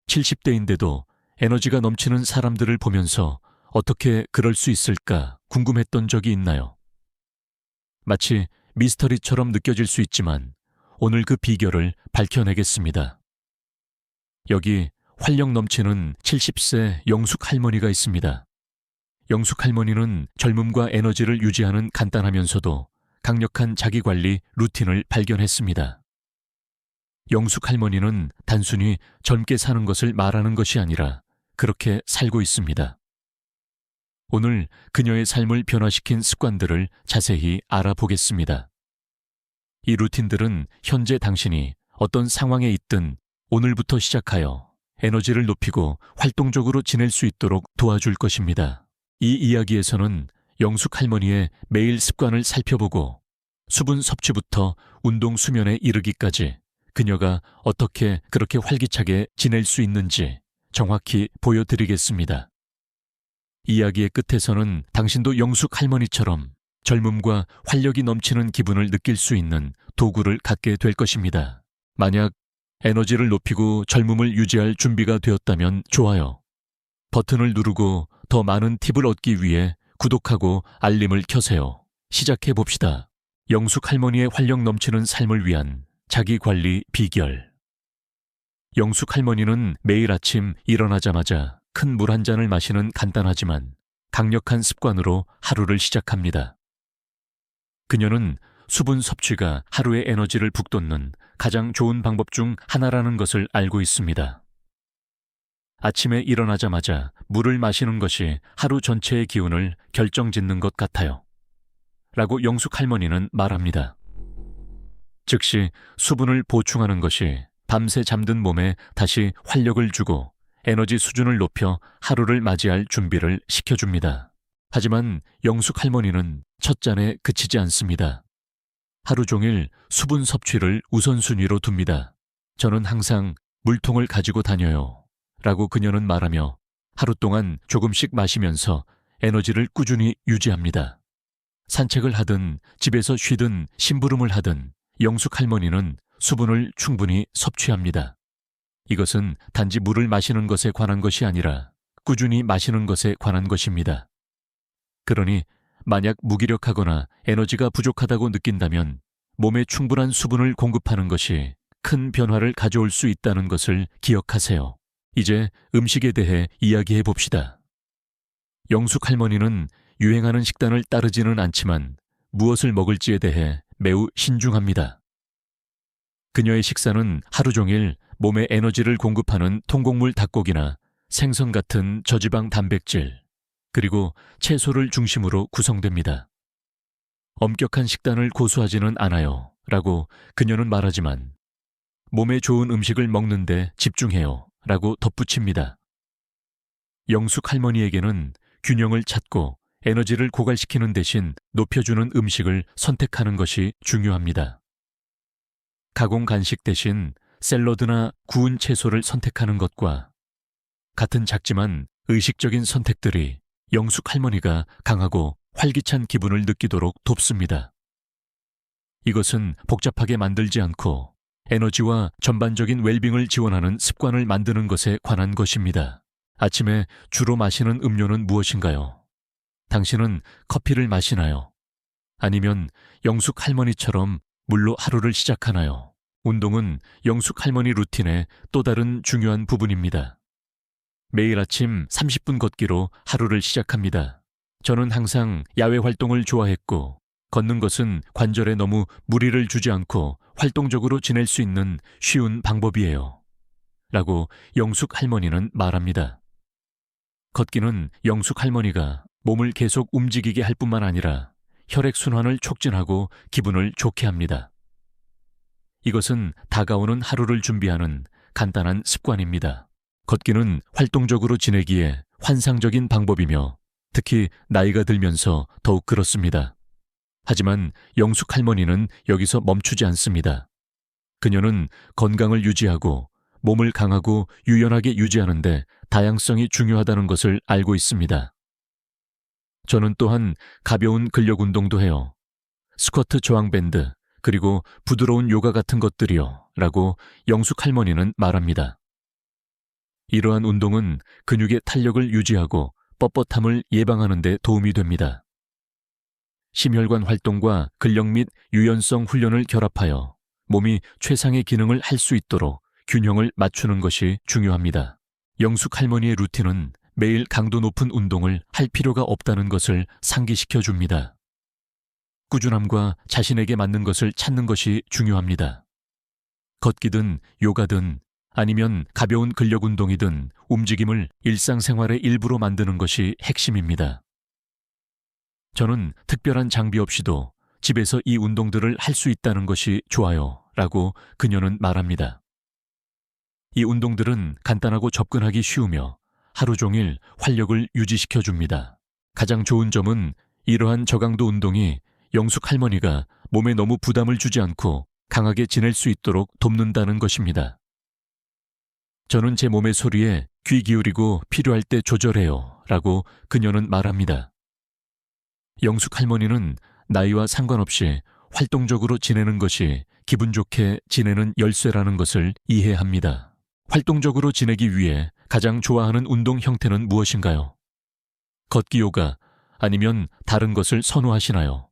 70대인데도 에너지가 넘치는 사람들을 보면서 어떻게 그럴 수 있을까 궁금했던 적이 있나요? 마치 미스터리처럼 느껴질 수 있지만 오늘 그 비결을 밝혀내겠습니다. 여기 활력 넘치는 70세 영숙 할머니가 있습니다. 영숙 할머니는 젊음과 에너지를 유지하는 간단하면서도 강력한 자기관리 루틴을 발견했습니다. 영숙 할머니는 단순히 젊게 사는 것을 말하는 것이 아니라 그렇게 살고 있습니다. 오늘 그녀의 삶을 변화시킨 습관들을 자세히 알아보겠습니다. 이 루틴들은 현재 당신이 어떤 상황에 있든 오늘부터 시작하여 에너지를 높이고 활동적으로 지낼 수 있도록 도와줄 것입니다. 이 이야기에서는 영숙 할머니의 매일 습관을 살펴보고 수분 섭취부터 운동 수면에 이르기까지 그녀가 어떻게 그렇게 활기차게 지낼 수 있는지 정확히 보여드리겠습니다. 이야기의 끝에서는 당신도 영숙 할머니처럼 젊음과 활력이 넘치는 기분을 느낄 수 있는 도구를 갖게 될 것입니다. 만약 에너지를 높이고 젊음을 유지할 준비가 되었다면 좋아요 버튼을 누르고 더 많은 팁을 얻기 위해 구독하고 알림을 켜세요. 시작해 봅시다. 영숙 할머니의 활력 넘치는 삶을 위한 자기관리 비결. 영숙 할머니는 매일 아침 일어나자마자 큰 물 한 잔을 마시는 간단하지만 강력한 습관으로 하루를 시작합니다. 그녀는 수분 섭취가 하루의 에너지를 북돋는 가장 좋은 방법 중 하나라는 것을 알고 있습니다. 아침에 일어나자마자 물을 마시는 것이 하루 전체의 기운을 결정짓는 것 같아요. 라고 영숙 할머니는 말합니다. 즉시 수분을 보충하는 것이 밤새 잠든 몸에 다시 활력을 주고 에너지 수준을 높여 하루를 맞이할 준비를 시켜줍니다. 하지만 영숙 할머니는 첫 잔에 그치지 않습니다. 하루 종일 수분 섭취를 우선순위로 둡니다. 저는 항상 물통을 가지고 다녀요. 라고 그녀는 말하며 하루 동안 조금씩 마시면서 에너지를 꾸준히 유지합니다. 산책을 하든 집에서 쉬든 심부름을 하든 영숙 할머니는 수분을 충분히 섭취합니다. 이것은 단지 물을 마시는 것에 관한 것이 아니라 꾸준히 마시는 것에 관한 것입니다. 그러니 만약 무기력하거나 에너지가 부족하다고 느낀다면 몸에 충분한 수분을 공급하는 것이 큰 변화를 가져올 수 있다는 것을 기억하세요. 이제 음식에 대해 이야기해 봅시다. 영숙 할머니는 유행하는 식단을 따르지는 않지만 무엇을 먹을지에 대해 매우 신중합니다. 그녀의 식사는 하루 종일 몸에 에너지를 공급하는 통곡물 닭고기나 생선 같은 저지방 단백질, 그리고 채소를 중심으로 구성됩니다. 엄격한 식단을 고수하지는 않아요. 라고 그녀는 말하지만 몸에 좋은 음식을 먹는 데 집중해요. 라고 덧붙입니다. 영숙 할머니에게는 균형을 찾고 에너지를 고갈시키는 대신 높여주는 음식을 선택하는 것이 중요합니다. 가공 간식 대신 샐러드나 구운 채소를 선택하는 것과 같은 작지만 의식적인 선택들이 영숙 할머니가 강하고 활기찬 기분을 느끼도록 돕습니다. 이것은 복잡하게 만들지 않고 에너지와 전반적인 웰빙을 지원하는 습관을 만드는 것에 관한 것입니다. 아침에 주로 마시는 음료는 무엇인가요? 당신은 커피를 마시나요? 아니면 영숙 할머니처럼 물로 하루를 시작하나요? 운동은 영숙 할머니 루틴의 또 다른 중요한 부분입니다. 매일 아침 30분 걷기로 하루를 시작합니다. 저는 항상 야외 활동을 좋아했고 걷는 것은 관절에 너무 무리를 주지 않고 활동적으로 지낼 수 있는 쉬운 방법이에요. 라고 영숙 할머니는 말합니다. 걷기는 영숙 할머니가 몸을 계속 움직이게 할 뿐만 아니라 혈액순환을 촉진하고 기분을 좋게 합니다. 이것은 다가오는 하루를 준비하는 간단한 습관입니다. 걷기는 활동적으로 지내기에 환상적인 방법이며 특히 나이가 들면서 더욱 그렇습니다. 하지만 영숙 할머니는 여기서 멈추지 않습니다. 그녀는 건강을 유지하고 몸을 강하고 유연하게 유지하는데 다양성이 중요하다는 것을 알고 있습니다. 저는 또한 가벼운 근력 운동도 해요. 스쿼트 저항밴드, 그리고 부드러운 요가 같은 것들이요. 라고 영숙 할머니는 말합니다. 이러한 운동은 근육의 탄력을 유지하고 뻣뻣함을 예방하는 데 도움이 됩니다. 심혈관 활동과 근력 및 유연성 훈련을 결합하여 몸이 최상의 기능을 할 수 있도록 균형을 맞추는 것이 중요합니다. 영숙 할머니의 루틴은 매일 강도 높은 운동을 할 필요가 없다는 것을 상기시켜 줍니다. 꾸준함과 자신에게 맞는 것을 찾는 것이 중요합니다. 걷기든 요가든 아니면 가벼운 근력 운동이든 움직임을 일상생활의 일부로 만드는 것이 핵심입니다. 저는 특별한 장비 없이도 집에서 이 운동들을 할 수 있다는 것이 좋아요 라고 그녀는 말합니다. 이 운동들은 간단하고 접근하기 쉬우며 하루 종일 활력을 유지시켜 줍니다. 가장 좋은 점은 이러한 저강도 운동이 영숙 할머니가 몸에 너무 부담을 주지 않고 강하게 지낼 수 있도록 돕는다는 것입니다. 저는 제 몸의 소리에 귀 기울이고 필요할 때 조절해요 라고 그녀는 말합니다. 영숙 할머니는 나이와 상관없이 활동적으로 지내는 것이 기분 좋게 지내는 열쇠라는 것을 이해합니다. 활동적으로 지내기 위해 가장 좋아하는 운동 형태는 무엇인가요? 걷기 요가 아니면 다른 것을 선호하시나요?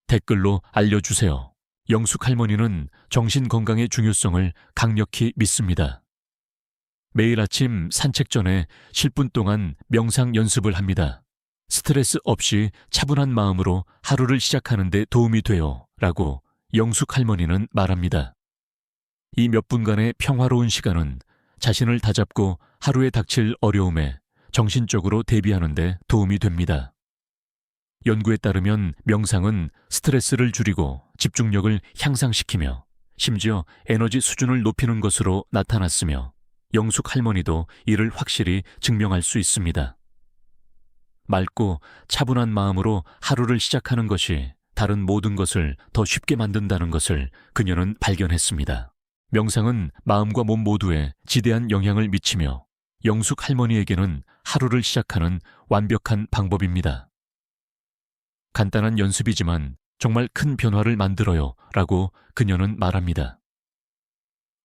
댓글로 알려주세요. 영숙 할머니는 정신 건강의 중요성을 강력히 믿습니다. 매일 아침 산책 전에 10분 동안 명상 연습을 합니다. 스트레스 없이 차분한 마음으로 하루를 시작하는 데 도움이 돼요 라고 영숙 할머니는 말합니다. 이 몇 분간의 평화로운 시간은 자신을 다잡고 하루에 닥칠 어려움에 정신적으로 대비하는 데 도움이 됩니다. 연구에 따르면 명상은 스트레스를 줄이고 집중력을 향상시키며 심지어 에너지 수준을 높이는 것으로 나타났으며 영숙 할머니도 이를 확실히 증명할 수 있습니다. 맑고 차분한 마음으로 하루를 시작하는 것이 다른 모든 것을 더 쉽게 만든다는 것을 그녀는 발견했습니다. 명상은 마음과 몸 모두에 지대한 영향을 미치며 영숙 할머니에게는 하루를 시작하는 완벽한 방법입니다. 간단한 연습이지만 정말 큰 변화를 만들어요 라고 그녀는 말합니다.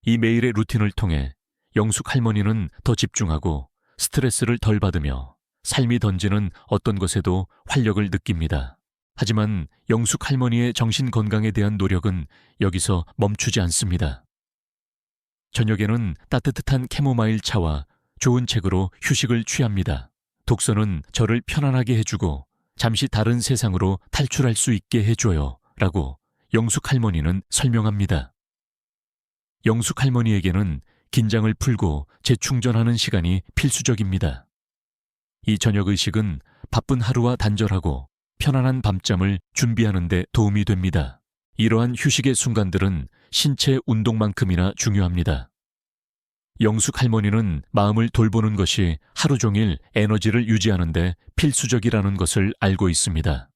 이 매일의 루틴을 통해 영숙 할머니는 더 집중하고 스트레스를 덜 받으며 삶이 던지는 어떤 것에도 활력을 느낍니다. 하지만 영숙 할머니의 정신 건강에 대한 노력은 여기서 멈추지 않습니다. 저녁에는 따뜻한 캐모마일 차와 좋은 책으로 휴식을 취합니다. 독서는 저를 편안하게 해주고 잠시 다른 세상으로 탈출할 수 있게 해줘요 라고 영숙 할머니는 설명합니다. 영숙 할머니에게는 긴장을 풀고 재충전하는 시간이 필수적입니다. 이 저녁 의식은 바쁜 하루와 단절하고 편안한 밤잠을 준비하는 데 도움이 됩니다. 이러한 휴식의 순간들은 신체 운동만큼이나 중요합니다. 영숙 할머니는 마음을 돌보는 것이 하루 종일 에너지를 유지하는 데 필수적이라는 것을 알고 있습니다.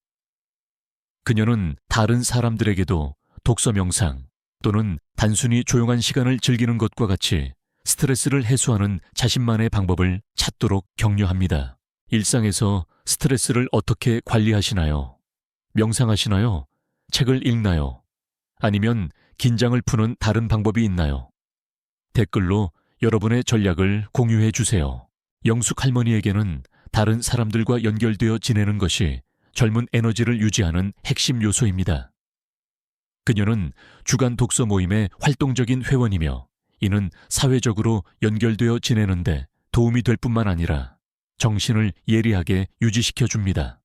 그녀는 다른 사람들에게도 독서 명상 또는 단순히 조용한 시간을 즐기는 것과 같이 스트레스를 해소하는 자신만의 방법을 찾도록 격려합니다. 일상에서 스트레스를 어떻게 관리하시나요? 명상하시나요? 책을 읽나요? 아니면 긴장을 푸는 다른 방법이 있나요? 댓글로 여러분의 전략을 공유해 주세요. 영숙 할머니에게는 다른 사람들과 연결되어 지내는 것이 젊은 에너지를 유지하는 핵심 요소입니다. 그녀는 주간 독서 모임의 활동적인 회원이며 이는 사회적으로 연결되어 지내는데 도움이 될 뿐만 아니라 정신을 예리하게 유지시켜 줍니다.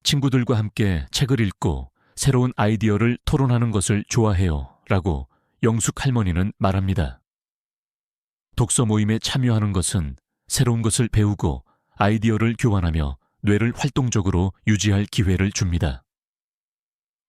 친구들과 함께 책을 읽고 새로운 아이디어를 토론하는 것을 좋아해요 라고 영숙 할머니는 말합니다. 독서 모임에 참여하는 것은 새로운 것을 배우고 아이디어를 교환하며 뇌를 활동적으로 유지할 기회를 줍니다.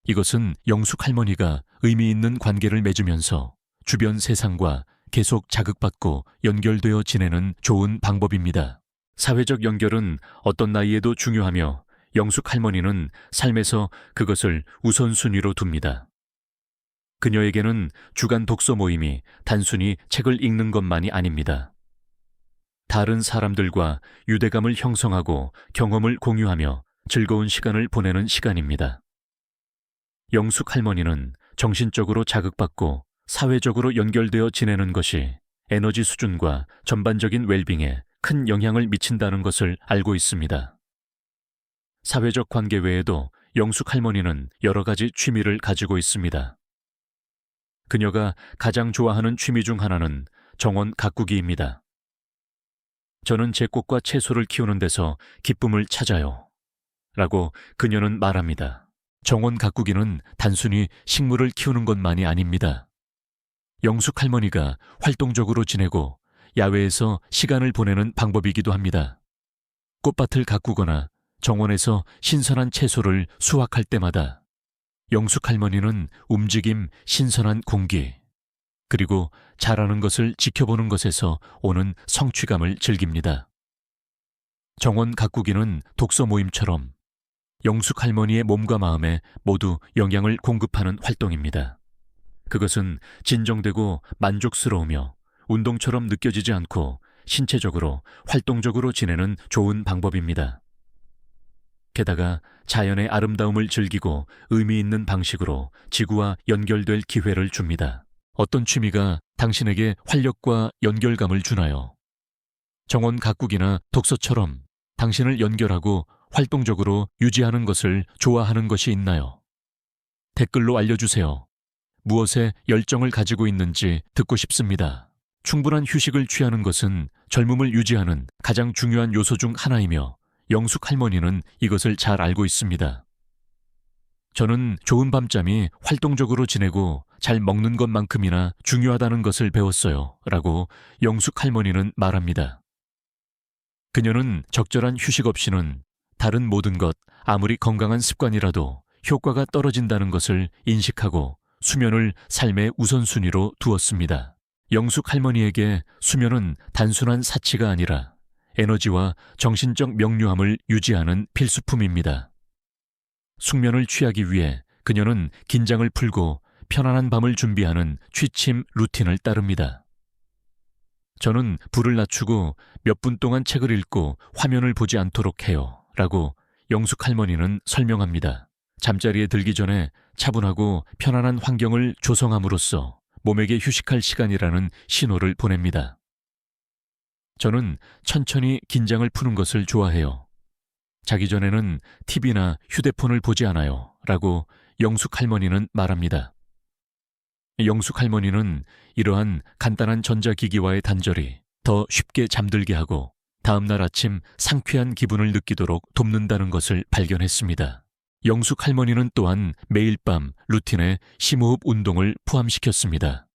이것은 영숙 할머니가 의미 있는 관계를 맺으면서 주변 세상과 계속 자극받고 연결되어 지내는 좋은 방법입니다. 사회적 연결은 어떤 나이에도 중요하며 영숙 할머니는 삶에서 그것을 우선순위로 둡니다. 그녀에게는 주간 독서 모임이 단순히 책을 읽는 것만이 아닙니다. 다른 사람들과 유대감을 형성하고 경험을 공유하며 즐거운 시간을 보내는 시간입니다. 영숙 할머니는 정신적으로 자극받고 사회적으로 연결되어 지내는 것이 에너지 수준과 전반적인 웰빙에 큰 영향을 미친다는 것을 알고 있습니다. 사회적 관계 외에도 영숙 할머니는 여러 가지 취미를 가지고 있습니다. 그녀가 가장 좋아하는 취미 중 하나는 정원 가꾸기입니다. 저는 제 꽃과 채소를 키우는 데서 기쁨을 찾아요. 라고 그녀는 말합니다. 정원 가꾸기는 단순히 식물을 키우는 것만이 아닙니다. 영숙 할머니가 활동적으로 지내고 야외에서 시간을 보내는 방법이기도 합니다. 꽃밭을 가꾸거나 정원에서 신선한 채소를 수확할 때마다 영숙 할머니는 움직임, 신선한 공기, 그리고 자라는 것을 지켜보는 것에서 오는 성취감을 즐깁니다. 정원 가꾸기는 독서 모임처럼 영숙 할머니의 몸과 마음에 모두 영양을 공급하는 활동입니다. 그것은 진정되고 만족스러우며 운동처럼 느껴지지 않고 신체적으로 활동적으로 지내는 좋은 방법입니다. 게다가 자연의 아름다움을 즐기고 의미 있는 방식으로 지구와 연결될 기회를 줍니다. 어떤 취미가 당신에게 활력과 연결감을 주나요? 정원 가꾸기나 독서처럼 당신을 연결하고 활동적으로 유지하는 것을 좋아하는 것이 있나요? 댓글로 알려주세요. 무엇에 열정을 가지고 있는지 듣고 싶습니다. 충분한 휴식을 취하는 것은 젊음을 유지하는 가장 중요한 요소 중 하나이며 영숙 할머니는 이것을 잘 알고 있습니다. 저는 좋은 밤잠이 활동적으로 지내고 잘 먹는 것만큼이나 중요하다는 것을 배웠어요. 라고 영숙 할머니는 말합니다. 그녀는 적절한 휴식 없이는 다른 모든 것, 아무리 건강한 습관이라도 효과가 떨어진다는 것을 인식하고 수면을 삶의 우선순위로 두었습니다. 영숙 할머니에게 수면은 단순한 사치가 아니라 에너지와 정신적 명료함을 유지하는 필수품입니다. 숙면을 취하기 위해 그녀는 긴장을 풀고 편안한 밤을 준비하는 취침 루틴을 따릅니다. 저는 불을 낮추고 몇 분 동안 책을 읽고 화면을 보지 않도록 해요. 라고 영숙 할머니는 설명합니다. 잠자리에 들기 전에 차분하고 편안한 환경을 조성함으로써 몸에게 휴식할 시간이라는 신호를 보냅니다. 저는 천천히 긴장을 푸는 것을 좋아해요. 자기 전에는 TV나 휴대폰을 보지 않아요. 라고 영숙 할머니는 말합니다. 영숙 할머니는 이러한 간단한 전자기기와의 단절이 더 쉽게 잠들게 하고 다음날 아침 상쾌한 기분을 느끼도록 돕는다는 것을 발견했습니다. 영숙 할머니는 또한 매일 밤 루틴에 심호흡 운동을 포함시켰습니다.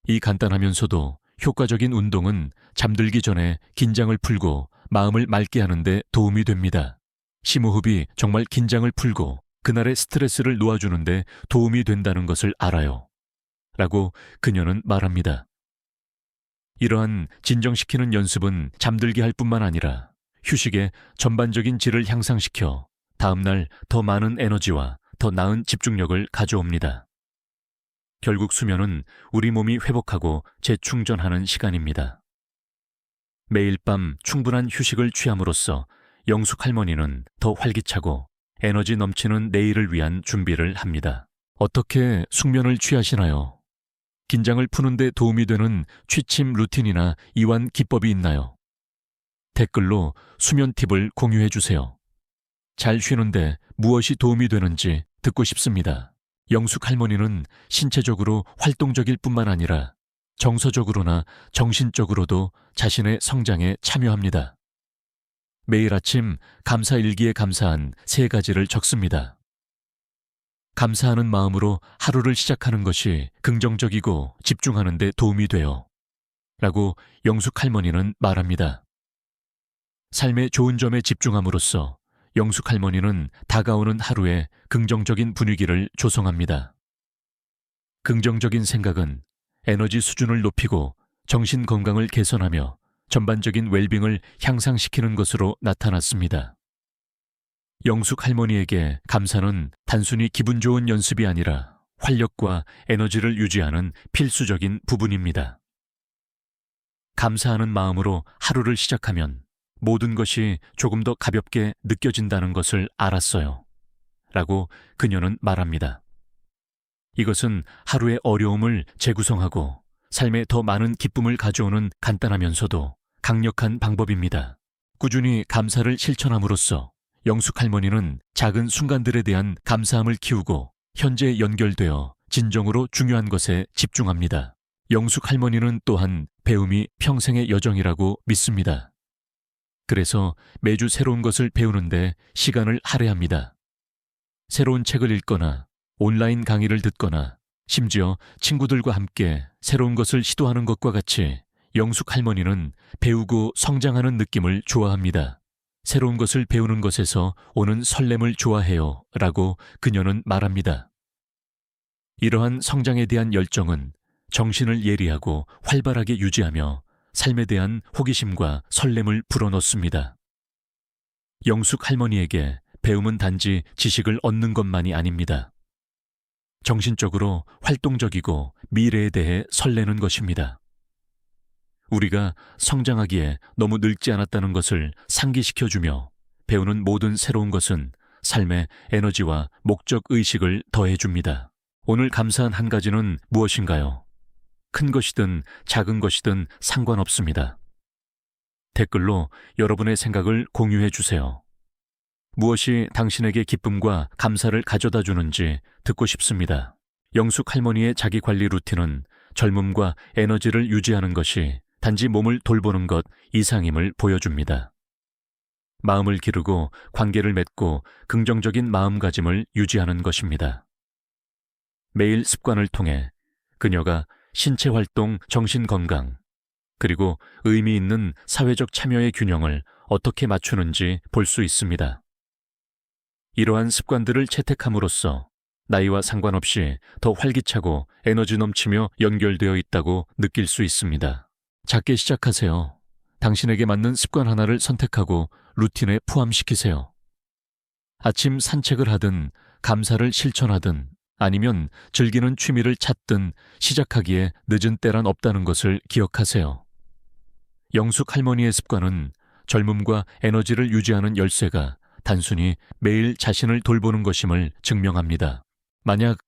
이 간단하면서도 효과적인 운동은 잠들기 전에 긴장을 풀고 마음을 맑게 하는 데 도움이 됩니다. 심호흡이 정말 긴장을 풀고 그날의 스트레스를 놓아주는 데 도움이 된다는 것을 알아요. 라고 그녀는 말합니다. 이러한 진정시키는 연습은 잠들게 할 뿐만 아니라 휴식의 전반적인 질을 향상시켜 다음날 더 많은 에너지와 더 나은 집중력을 가져옵니다. 결국 수면은 우리 몸이 회복하고 재충전하는 시간입니다. 매일 밤 충분한 휴식을 취함으로써 영숙 할머니는 더 활기차고 에너지 넘치는 내일을 위한 준비를 합니다. 어떻게 숙면을 취하시나요? 긴장을 푸는 데 도움이 되는 취침 루틴이나 이완 기법이 있나요? 댓글로 수면 팁을 공유해 주세요. 잘 쉬는데 무엇이 도움이 되는지 듣고 싶습니다. 영숙 할머니는 신체적으로 활동적일 뿐만 아니라 정서적으로나 정신적으로도 자신의 성장에 참여합니다. 매일 아침 감사일기에 감사한 3가지를 적습니다. 감사하는 마음으로 하루를 시작하는 것이 긍정적이고 집중하는 데 도움이 돼요. 라고 영숙 할머니는 말합니다. 삶의 좋은 점에 집중함으로써 영숙 할머니는 다가오는 하루에 긍정적인 분위기를 조성합니다. 긍정적인 생각은 에너지 수준을 높이고 정신 건강을 개선하며 전반적인 웰빙을 향상시키는 것으로 나타났습니다. 영숙 할머니에게 감사는 단순히 기분 좋은 연습이 아니라 활력과 에너지를 유지하는 필수적인 부분입니다. 감사하는 마음으로 하루를 시작하면 모든 것이 조금 더 가볍게 느껴진다는 것을 알았어요. 라고 그녀는 말합니다. 이것은 하루의 어려움을 재구성하고 삶에 더 많은 기쁨을 가져오는 간단하면서도 강력한 방법입니다. 꾸준히 감사를 실천함으로써 영숙 할머니는 작은 순간들에 대한 감사함을 키우고 현재에 연결되어 진정으로 중요한 것에 집중합니다. 영숙 할머니는 또한 배움이 평생의 여정이라고 믿습니다. 그래서 매주 새로운 것을 배우는데 시간을 할애합니다. 새로운 책을 읽거나 온라인 강의를 듣거나 심지어 친구들과 함께 새로운 것을 시도하는 것과 같이 영숙 할머니는 배우고 성장하는 느낌을 좋아합니다. 새로운 것을 배우는 것에서 오는 설렘을 좋아해요 라고 그녀는 말합니다. 이러한 성장에 대한 열정은 정신을 예리하고 활발하게 유지하며 삶에 대한 호기심과 설렘을 불어넣습니다. 영숙 할머니에게 배움은 단지 지식을 얻는 것만이 아닙니다. 정신적으로 활동적이고 미래에 대해 설레는 것입니다. 우리가 성장하기에 너무 늙지 않았다는 것을 상기시켜주며 배우는 모든 새로운 것은 삶의 에너지와 목적 의식을 더해줍니다. 오늘 감사한 한 가지는 무엇인가요? 큰 것이든 작은 것이든 상관없습니다. 댓글로 여러분의 생각을 공유해 주세요. 무엇이 당신에게 기쁨과 감사를 가져다 주는지 듣고 싶습니다. 영숙 할머니의 자기관리 루틴은 젊음과 에너지를 유지하는 것이 단지 몸을 돌보는 것 이상임을 보여줍니다. 마음을 기르고 관계를 맺고 긍정적인 마음가짐을 유지하는 것입니다. 매일 습관을 통해 그녀가 신체 활동, 정신 건강, 그리고 의미 있는 사회적 참여의 균형을 어떻게 맞추는지 볼 수 있습니다. 이러한 습관들을 채택함으로써 나이와 상관없이 더 활기차고 에너지 넘치며 연결되어 있다고 느낄 수 있습니다. 작게 시작하세요. 당신에게 맞는 습관 하나를 선택하고 루틴에 포함시키세요. 아침 산책을 하든 감사를 실천하든 아니면 즐기는 취미를 찾든 시작하기에 늦은 때란 없다는 것을 기억하세요. 영숙 할머니의 습관은 젊음과 에너지를 유지하는 열쇠가 단순히 매일 자신을 돌보는 것임을 증명합니다. 만약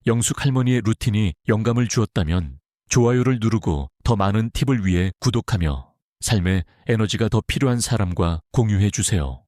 영숙 할머니의 루틴이 영감을 주었다면 좋아요를 누르고 더 많은 팁을 위해 구독하며 삶에 에너지가 더 필요한 사람과 공유해 주세요.